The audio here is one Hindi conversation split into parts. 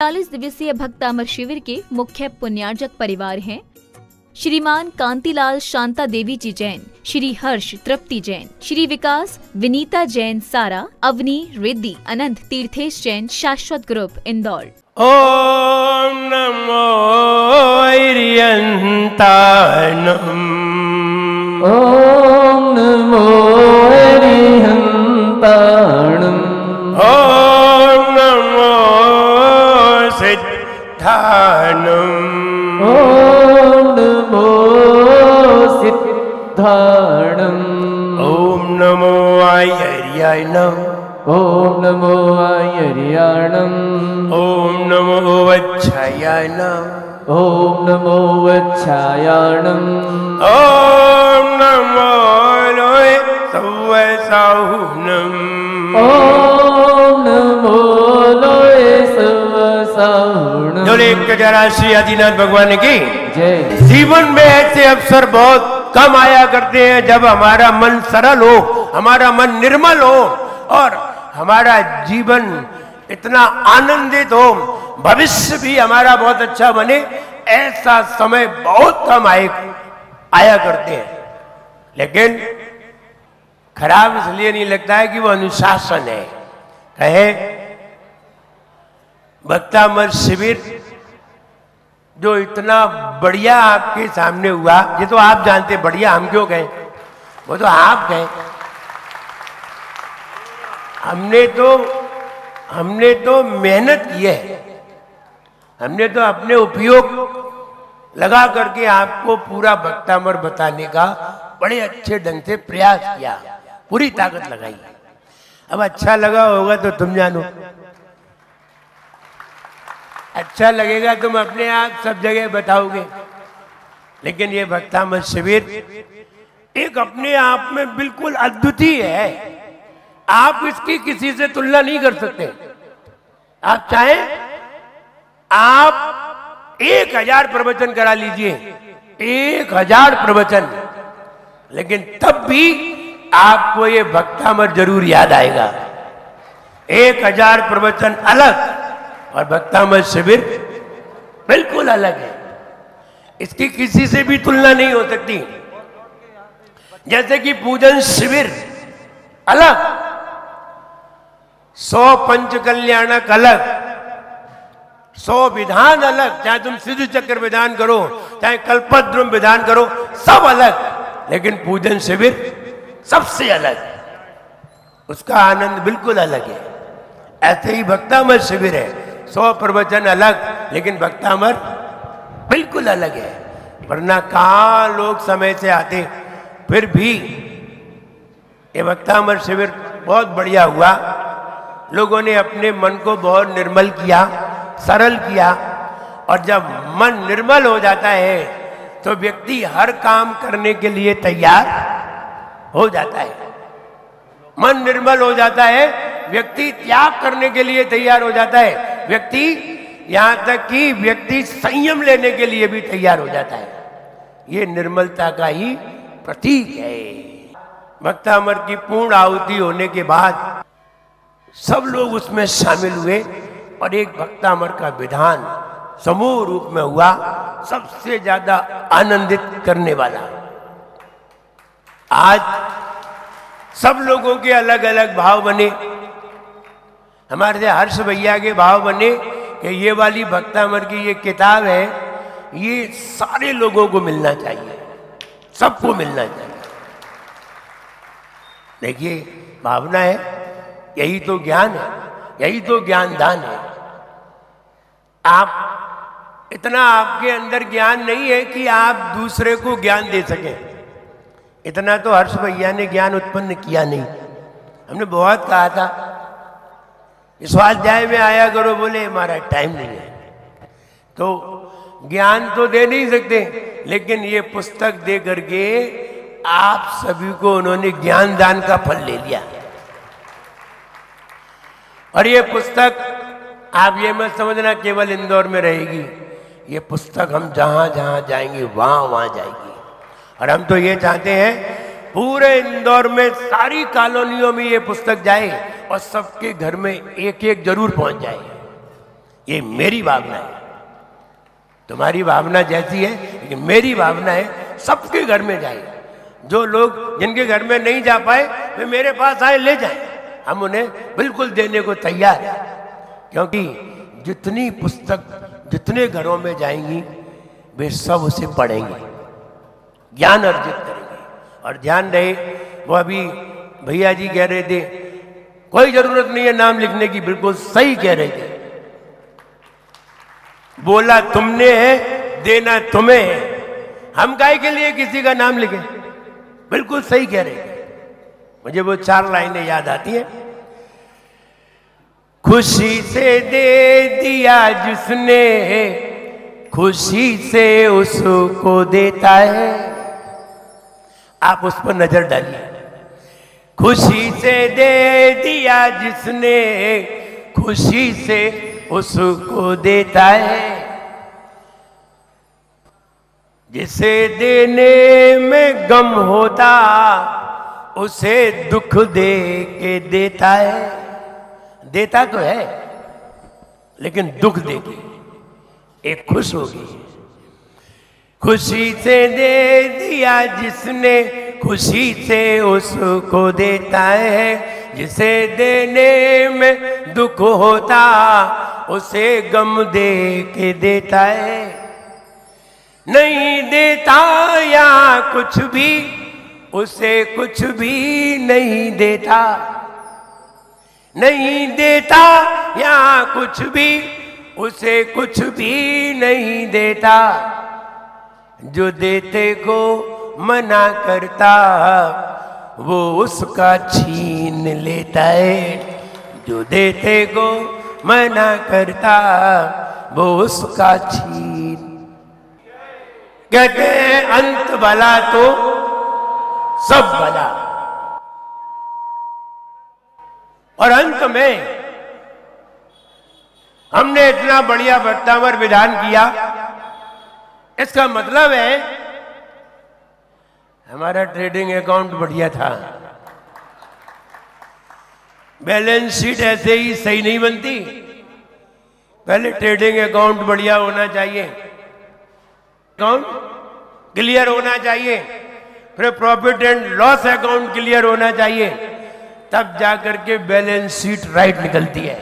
40 दिवसीय भक्त अमर शिविर के मुख्य पुण्यार्जक परिवार हैं श्रीमान कांतिलाल शांता देवी जी जैन, श्री हर्ष तृप्ति जैन, श्री विकास विनीता जैन सारा, अवनी रिद्धि अनंत तीर्थेश जैन, शाश्वत ग्रुप इंदौर। ओम नमो अरिहंतानम, ओम नमो अरिहंतानम, ओम नमो सिद्धानम, ओम नमो सिद्धानम, ओम नमो आयर्याणम, ओम नमो आयर्याणम, ओम नमो वच्छायाणम, ओम नमो वच्छायाणम, ओम नमो लोहे सवसाहुनम, ओम नमो लोहे सवसाहुनम। बोले 184 आदिनाथ भगवान की जय। जीवन में ऐसे अवसर बहुत कम आया करते हैं जब हमारा मन सरल हो, हमारा मन निर्मल हो और हमारा जीवन इतना आनंदित हो, भविष्य भी हमारा बहुत अच्छा बने। ऐसा समय बहुत कम आया करते हैं, लेकिन खराब इसलिए नहीं लगता है कि वो अनुशासन है। कहे भक्तामर शिविर जो इतना बढ़िया आपके सामने हुआ, ये तो आप जानते, बढ़िया हम क्यों कहें, वो तो आप कहें। हमने तो मेहनत की है, हमने तो अपने उपयोग लगा करके आपको पूरा भक्तामर बताने का बड़े अच्छे ढंग से प्रयास किया, पूरी ताकत लगाई। अब अच्छा लगा होगा तो तुम जानो, अच्छा लगेगा तुम अपने आप सब जगह बताओगे। लेकिन ये भक्तामर शिविर एक अपने आप में बिल्कुल अद्वितीय है, आप इसकी किसी से तुलना नहीं कर सकते। आप चाहें आप 1000 प्रवचन करा लीजिए, 1000 प्रवचन, लेकिन तब भी आपको ये भक्तामर जरूर याद आएगा। 1000 प्रवचन अलग और भक्तामर शिविर बिल्कुल अलग है, इसकी किसी से भी तुलना नहीं हो सकती। जैसे कि पूजन शिविर अलग, 100 पंच कल्याणक अलग, 100 विधान अलग, चाहे तुम सिद्ध चक्र विधान करो, चाहे कल्पद्रुम विधान करो, सब अलग, लेकिन पूजन शिविर सबसे अलग, उसका आनंद बिल्कुल अलग है। ऐसे ही भक्तामर शिविर है, 100 प्रवचन अलग, लेकिन भक्तामर बिल्कुल अलग है। वरना कहाँ लोग समय से आते, फिर भी ये भक्तामर शिविर बहुत बढ़िया हुआ। लोगों ने अपने मन को बहुत निर्मल किया, सरल किया, और जब मन निर्मल हो जाता है तो व्यक्ति हर काम करने के लिए तैयार हो जाता है। मन निर्मल हो जाता है, व्यक्ति त्याग करने के लिए तैयार हो जाता है, व्यक्ति यहां तक कि व्यक्ति संयम लेने के लिए भी तैयार हो जाता है। ये निर्मलता का ही प्रतीक है। भक्तामर की पूर्ण आहुति होने के बाद सब लोग उसमें शामिल हुए और एक भक्तामर का विधान समूह रूप में हुआ, सबसे ज्यादा आनंदित करने वाला। आज सब लोगों के अलग अलग भाव बने। हमारे से हर्ष भैया के भाव बने कि ये वाली भक्तामर की ये किताब है, ये सारे लोगों को मिलना चाहिए, सबको मिलना चाहिए। देखिए भावना है, यही तो ज्ञान है, यही तो ज्ञान दान है। आप इतना आपके अंदर ज्ञान नहीं है कि आप दूसरे को ज्ञान दे सकें, इतना तो हर्ष भैया ने ज्ञान उत्पन्न किया नहीं। हमने बहुत कहा था स्वाध्याय में आया करो, बोले हमारा टाइम नहीं है, तो ज्ञान तो दे नहीं सकते, लेकिन ये पुस्तक दे करके आप सभी को उन्होंने ज्ञान दान का फल ले लिया। और ये पुस्तक आप ये मत समझना केवल इंदौर में रहेगी, ये पुस्तक हम जहां जहां जाएंगे वहां वहां जाएगी। और हम तो ये चाहते हैं पूरे इंदौर में सारी कॉलोनियों में ये पुस्तक जाए और सबके घर में एक एक जरूर पहुंच जाए। ये मेरी भावना है, तुम्हारी भावना जैसी है, लेकिन मेरी भावना है सबके घर में जाए। जो लोग जिनके घर में नहीं जा पाए वे मेरे पास आए, ले जाए, हम उन्हें बिल्कुल देने को तैयार हैं। क्योंकि जितनी पुस्तक जितने घरों में जाएंगी वे सब उसे पढ़ेंगे, ज्ञान अर्जित करेंगे। और ध्यान रहे, वो अभी भैया जी कह रहे थे कोई जरूरत नहीं है नाम लिखने की, बिल्कुल सही कह रहे थे। बोला तुमने है, देना तुम्हें है, हम काहे के लिए किसी का नाम लिखें? बिल्कुल सही कह रहे थे। मुझे वो 4 लाइनें याद आती हैं। खुशी से दे दिया जिसने, खुशी से उसको देता है। आप उस पर नजर डालिए। खुशी से दे दिया जिसने, खुशी से उसको देता है। जिसे देने में गम होता उसे दुख दे के देता है। देता तो है लेकिन दुख देगी, एक खुश होगी। खुशी से दे दिया जिसने, खुशी से उसको देता है। जिसे देने में दुख होता उसे गम दे के देता है। नहीं देता या कुछ भी, उसे कुछ भी नहीं देता। नहीं देता या कुछ भी, उसे कुछ भी नहीं देता। जो देते को मना करता वो उसका छीन लेता है। जो देते को मना करता वो उसका छीन। कहते हैं अंत भला तो सब भला। और अंत में हमने इतना बढ़िया भक्तावर विधान किया, इसका मतलब है हमारा ट्रेडिंग अकाउंट बढ़िया था। बैलेंस शीट ऐसे ही सही नहीं बनती, पहले ट्रेडिंग अकाउंट बढ़िया होना चाहिए, अकाउंट क्लियर होना चाहिए, फिर profit and loss account clear होना चाहिए, तब जाकर के बैलेंस शीट राइट निकलती है।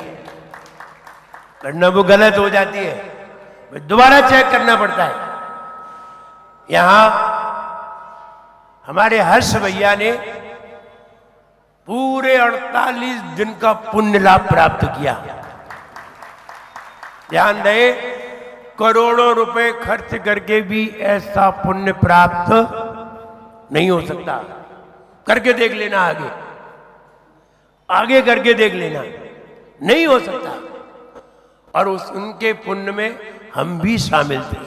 वरना वो गलत हो जाती है, दोबारा चेक करना पड़ता है। यहां हमारे हर्ष भैया ने पूरे 48 दिन का पुण्य लाभ प्राप्त किया। ध्यान रहे, करोड़ों रुपए खर्च करके भी ऐसा पुण्य प्राप्त नहीं हो सकता। करके देख लेना, आगे आगे करके देख लेना, नहीं हो सकता। और उनके पुण्य में हम भी शामिल थे,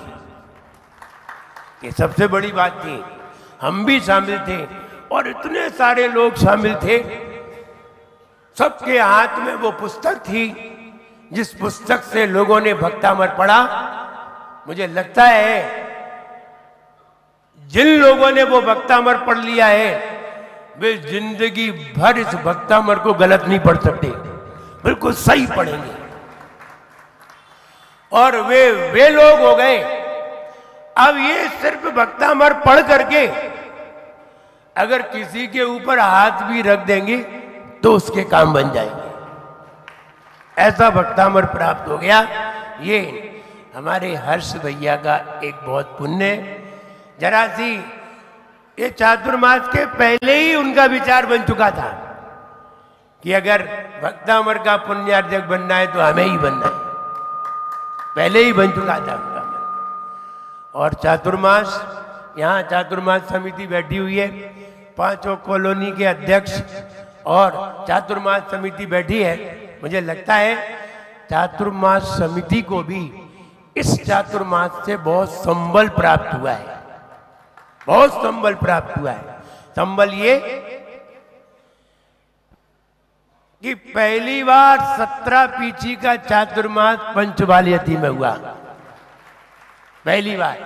ये सबसे बड़ी बात थी। हम भी शामिल थे और इतने सारे लोग शामिल थे। सबके हाथ में वो पुस्तक थी जिस पुस्तक से लोगों ने भक्तामर पढ़ा। मुझे लगता है जिन लोगों ने वो भक्तामर पढ़ लिया है वे जिंदगी भर इस भक्तामर को गलत नहीं पढ़ सकते, बिल्कुल सही पढ़ेंगे। और वे लोग हो गए, अब ये सिर्फ भक्तामर पढ़ करके अगर किसी के ऊपर हाथ भी रख देंगे तो उसके काम बन जाएंगे। ऐसा भक्तामर प्राप्त हो गया। ये हमारे हर्ष भैया का एक बहुत पुण्य। जरा सी ये चातुर्मास के पहले ही उनका विचार बन चुका था कि अगर भक्तामर का पुण्यार्जक बनना है तो हमें ही बनना है, पहले ही बन चुका था उनका मन। और चातुर्मास, यहाँ चातुर्मास समिति बैठी हुई है, 5 कॉलोनी के अध्यक्ष और चातुर्मास समिति बैठी है। मुझे लगता है चातुर्मास समिति को भी इस चातुर्मास से बहुत संबल प्राप्त हुआ है, बहुत संबल प्राप्त हुआ है। संबल ये कि पहली बार 17 पीछी का चातुर्मास पंचवालियती में हुआ, पहली बार।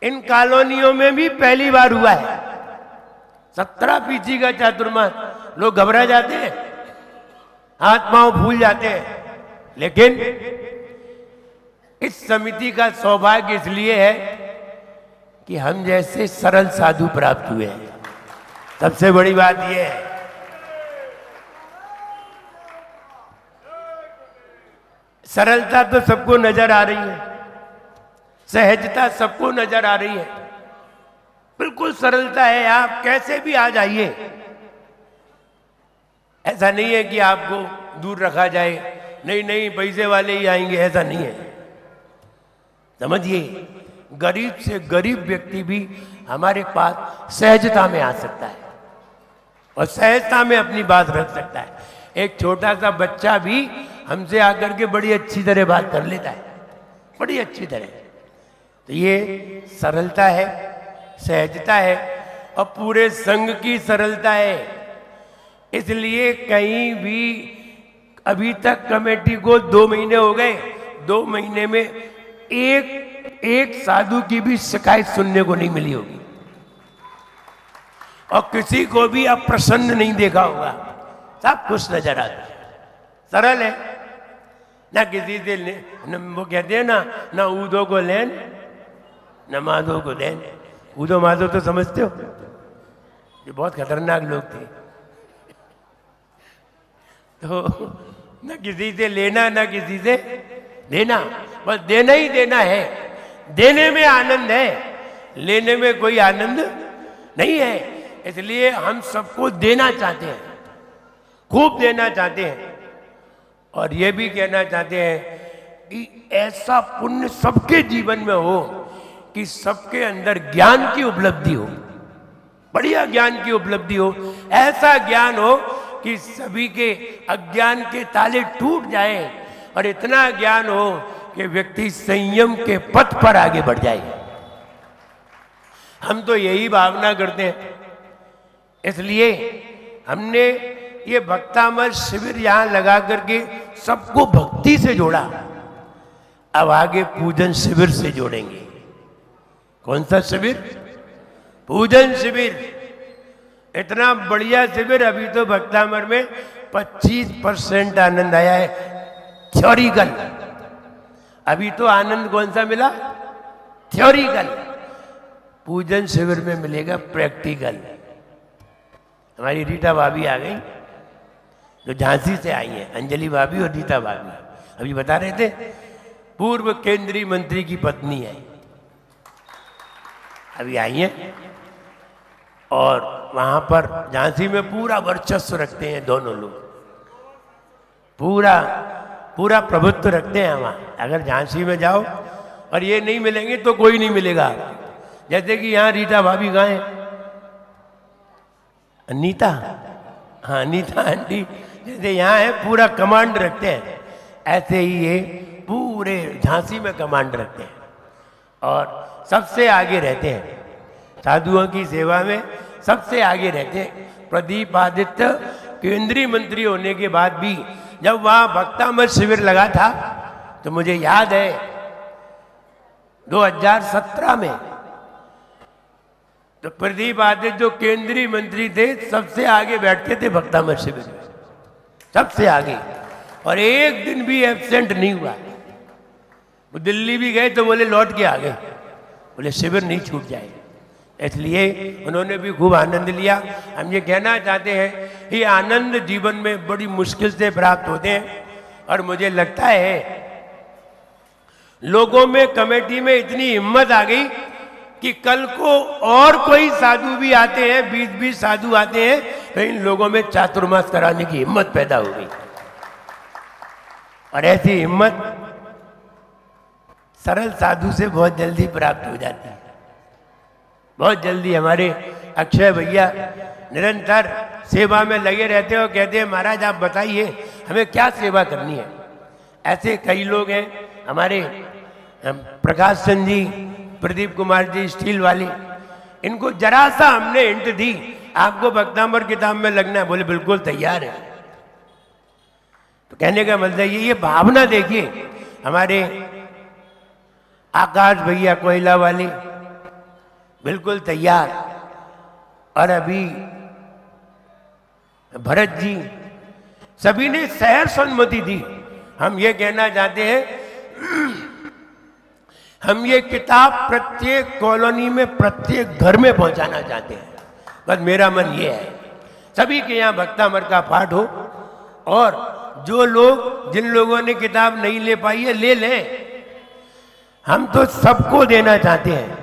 इन कॉलोनियों में भी पहली बार हुआ है 17 पीछी का चातुर्मास। लोग घबरा जाते हैं, हाथ पांव फूल जाते हैं, लेकिन इस समिति का सौभाग्य इसलिए है कि हम जैसे सरल साधु प्राप्त हुए हैं। सबसे बड़ी बात यह है। सरलता तो सबको नजर आ रही है, सहजता सबको नजर आ रही है, बिल्कुल सरलता है, आप कैसे भी आ जाइए। ऐसा नहीं है कि आपको दूर रखा जाए, नहीं नहीं पैसे वाले ही आएंगे, ऐसा नहीं है। समझिए, गरीब से गरीब व्यक्ति भी हमारे पास सहजता में आ सकता है और सहजता में अपनी बात रख सकता है। एक छोटा सा बच्चा भी हमसे आकर के बड़ी अच्छी तरह बात कर लेता है, बड़ी अच्छी तरह। तो ये सरलता है, सहजता है और पूरे संघ की सरलता है। इसलिए कहीं भी अभी तक कमेटी को 2 महीने हो गए, 2 महीने में एक साधु की भी शिकायत सुनने को नहीं मिली होगी और किसी को भी अप्रसन्न नहीं देखा होगा। सब कुछ नजर आता है, सरल है ना। किसी से वो कहते हैं ना ऊदो को लेन न माधो को देन। ऊदो माधो तो समझते हो, ये बहुत खतरनाक लोग थे। तो न किसी से लेना न किसी से देना, बस देना ही देना है। देने में आनंद है, लेने में कोई आनंद नहीं है। इसलिए हम सबको देना चाहते हैं, खूब देना चाहते हैं और ये भी कहना चाहते हैं कि ऐसा पुण्य सबके जीवन में हो कि सबके अंदर ज्ञान की उपलब्धि हो, बढ़िया ज्ञान की उपलब्धि हो। ऐसा ज्ञान हो कि सभी के अज्ञान के ताले टूट जाएं और इतना ज्ञान हो कि व्यक्ति संयम के पथ पर आगे बढ़ जाए। हम तो यही भावना करते हैं, इसलिए हमने ये भक्तामर शिविर यहां लगा करके सबको भक्ति से जोड़ा। अब आगे पूजन शिविर से जोड़ेंगे। कौन सा शिविर? पूजन शिविर। इतना बढ़िया शिविर, अभी तो भक्तामर में 25% आनंद आया है थ्योरिकल। अभी तो आनंद कौन सा मिला? थ्योरिकल। पूजन शिविर में मिलेगा प्रैक्टिकल। हमारी रीटा भाभी आ गई, जो झांसी से आई है, अंजलि भाभी और रीटा भाभी। अभी बता रहे थे, पूर्व केंद्रीय मंत्री की पत्नी है, अभी आई है और वहां पर झांसी में पूरा वर्चस्व रखते हैं दोनों लोग, पूरा प्रभुत्व रखते हैं वहां। अगर झांसी में जाओ और ये नहीं मिलेंगे तो कोई नहीं मिलेगा। जैसे कि यहाँ रीटा भाभी कहाँ है? अनीता, हाँ अनीता आंटी जैसे यहाँ है, पूरा कमांड रखते हैं, ऐसे ही ये पूरे झांसी में कमांड रखते हैं और सबसे आगे रहते हैं। साधुओं की सेवा में सबसे आगे रहते हैं। प्रदीप आदित्य केंद्रीय मंत्री होने के बाद भी जब वहां भक्तामर शिविर लगा था तो मुझे याद है 2017 में, तो प्रदीप आदित्य जो केंद्रीय मंत्री थे सबसे आगे बैठते थे भक्तामर शिविर में, सबसे आगे, और एक दिन भी एब्सेंट नहीं हुआ। वो दिल्ली भी गए तो बोले लौट के आ गए, बोले शिविर नहीं छूट जाए। इसलिए उन्होंने भी खूब आनंद लिया। हम ये कहना चाहते हैं कि आनंद जीवन में बड़ी मुश्किल से प्राप्त होते हैं और मुझे लगता है लोगों में, कमेटी में इतनी हिम्मत आ गई कि कल को और कोई साधु भी आते हैं, 20-20 साधु आते हैं, तो इन लोगों में चातुर्मास कराने की हिम्मत पैदा हो गई। और ऐसी हिम्मत सरल साधु से बहुत जल्दी प्राप्त हो जाती है, बहुत जल्दी। हमारे अक्षय भैया निरंतर सेवा में लगे रहते हैं और कहते हैं महाराज आप बताइए हमें क्या सेवा करनी है। ऐसे कई लोग हैं हमारे, प्रकाश चंद जी, प्रदीप कुमार जी स्टील वाली, इनको जरा सा हमने हिंट दी आपको भक्तामर किताब में लगना है, बोले बिल्कुल तैयार है। तो कहने का मतलब ये भावना देखिए। हमारे आकाश भैया कोयला वाली बिल्कुल तैयार, और अभी भरत जी, सभी ने सहर सम्मति दी। हम ये कहना चाहते हैं, हम ये किताब प्रत्येक कॉलोनी में, प्रत्येक घर में पहुंचाना चाहते हैं। बस मेरा मन ये है, सभी के यहाँ भक्तामृत का पाठ हो, और जो लोग, जिन लोगों ने किताब नहीं ले पाई है, ले लें। हम तो सबको देना चाहते हैं,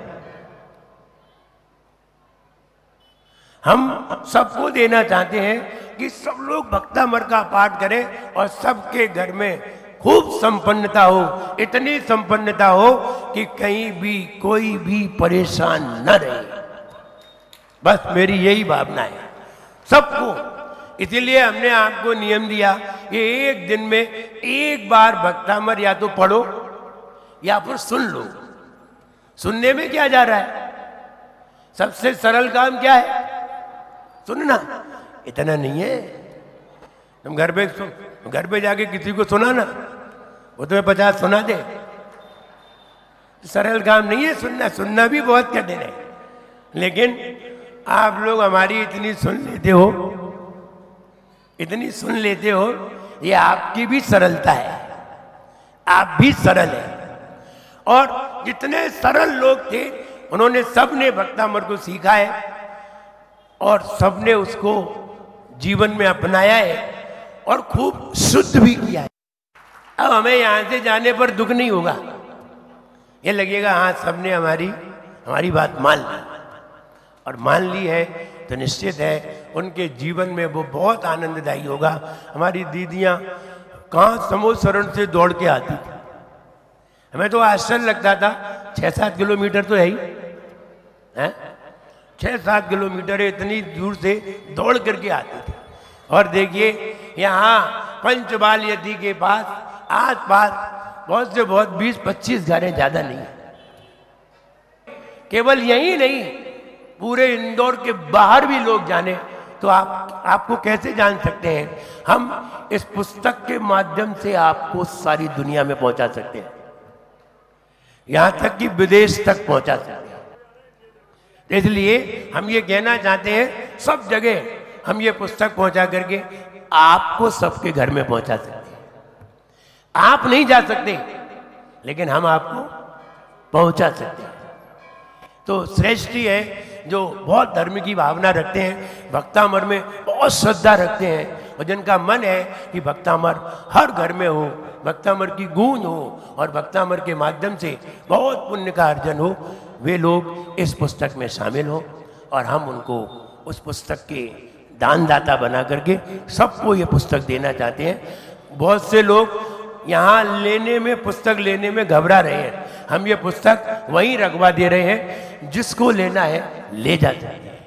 हम सबको देना चाहते हैं कि सब लोग भक्तामृत का पाठ करें और सबके घर में खूब संपन्नता हो, इतनी संपन्नता हो कि कहीं भी कोई भी परेशान न रहे। बस मेरी यही भावना है सबको। इसीलिए हमने आपको नियम दिया कि एक दिन में एक बार भक्तामृत या तो पढ़ो या फिर सुन लो। सुनने में क्या जा रहा है? सबसे सरल काम क्या है? सुनना। इतना नहीं है। तुम घर पे जाके किसी को सुना ना, वो तुम्हें 50 सुना दे। सरल काम नहीं है सुनना। सुनना भी बहुत कठिन है, लेकिन आप लोग हमारी इतनी सुन लेते हो, इतनी सुन लेते हो, ये आपकी भी सरलता है। आप भी सरल है। और जितने सरल लोग थे, उन्होंने सबने भक्तामृत को सीखा है और सबने उसको जीवन में अपनाया है और खूब शुद्ध भी किया है। अब हमें यहाँ से जाने पर दुख नहीं होगा। ये लगेगा हाँ, सबने हमारी बात मान ली, और मान ली है तो निश्चित है उनके जीवन में वो बहुत आनंददायी होगा। हमारी दीदियाँ कहाँ समोसरण से दौड़ के आती थी। हमें तो आश्चर्य लगता था, 6-7 किलोमीटर तो है ही, हैं? 6-7 किलोमीटर इतनी दूर से दौड़ करके आती थी। और देखिए यहाँ पंचबाल यदि के पास आस-पास बहुत से बहुत 20-25 घरें, ज़्यादा नहीं है। केवल यही नहीं, पूरे इंदौर के बाहर भी लोग जाने तो आपको कैसे जान सकते हैं? हम इस पुस्तक के माध्यम से आपको सारी दुनिया में पहुंचा सकते हैं, यहां तक कि विदेश तक पहुंचा सकते हैं। इसलिए हम ये कहना चाहते हैं, सब जगह हम ये पुस्तक पहुंचा करके आपको सबके घर में पहुंचा सकते हैं। आप नहीं जा सकते, लेकिन हम आपको पहुंचा सकते हैं। तो श्रेष्ठ है जो बहुत धर्म की भावना रखते हैं, भक्तामृत में बहुत श्रद्धा रखते हैं, और जिनका मन है कि भक्तामृत हर घर में हो, भक्तामृत की गूंज हो और भक्तामृत के माध्यम से बहुत पुण्य का अर्जन हो, वे लोग इस पुस्तक में शामिल हो। और हम उनको उस पुस्तक के दानदाता बना करके सबको ये पुस्तक देना चाहते हैं। बहुत से लोग यहाँ लेने में, पुस्तक लेने में घबरा रहे हैं। हम ये पुस्तक वहीं रखवा दे रहे हैं, जिसको लेना है ले जाते हैं,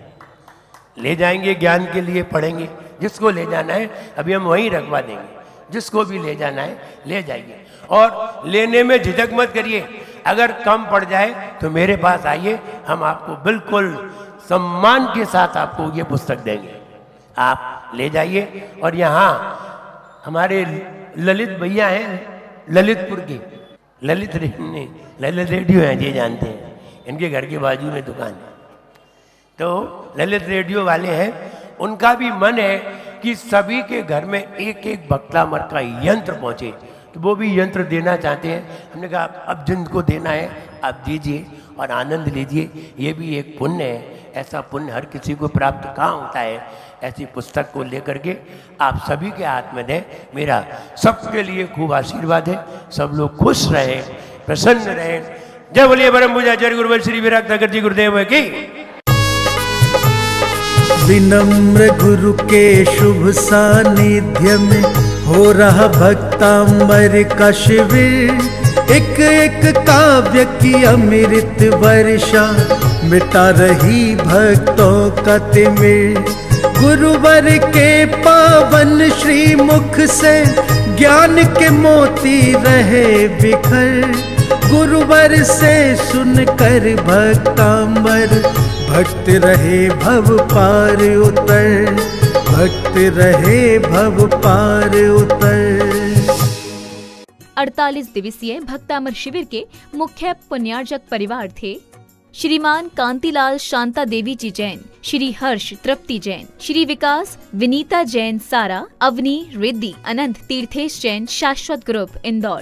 ले जाएंगे, ज्ञान के लिए पढ़ेंगे। जिसको ले जाना है अभी हम वहीं रखवा देंगे, जिसको भी ले जाना है ले जाइए। और लेने में झिझक मत करिए, अगर कम पड़ जाए तो मेरे पास आइए, हम आपको बिल्कुल सम्मान के साथ आपको ये पुस्तक देंगे। आप ले जाइए। और यहाँ हमारे ललित भैया हैं, ललितपुर के, ललित रेडियो हैं, ये जानते हैं, इनके घर के बाजू में दुकान है। तो ललित रेडियो वाले हैं, उनका भी मन है कि सभी के घर में एक एक भक्तामृत का यंत्र पहुँचे, तो वो भी यंत्र देना चाहते हैं। हमने कहा अब जिनको देना है आप दीजिए और आनंद लीजिए, ये भी एक पुण्य है। ऐसा पुण्य हर किसी को प्राप्त कहाँ होता है। ऐसी पुस्तक को लेकर के आप सभी के हाथ में दें। मेरा सबके लिए खूब आशीर्वाद है, सब लोग खुश रहें, प्रसन्न रहें। जय बोलिए परम पूज्य गुरुवर श्री विराट नगर जी गुरुदेव की। विनम्र गुरु के शुभ सानिध्य में हो रहा भक्तामृत का शिविर, एक एक काव्य की अमृत वर्षा मिटा रही भक्तों का तिमिर। गुरुवर के पावन श्री मुख से ज्ञान के मोती रहे बिखर, गुरुवर से सुनकर भक्तामृत भक्त रहे भव पार उतर, भक्त रहे भव पार उतर। 48 दिवसीय भक्तामृत शिविर के मुख्य पुण्यार्जक परिवार थे श्रीमान कांतिलाल शांता देवी जी जैन, श्री हर्ष तृप्ति जैन, श्री विकास विनीता जैन सारा, अवनी रिद्धि, अनंत तीर्थेश जैन, शाश्वत ग्रुप इंदौर।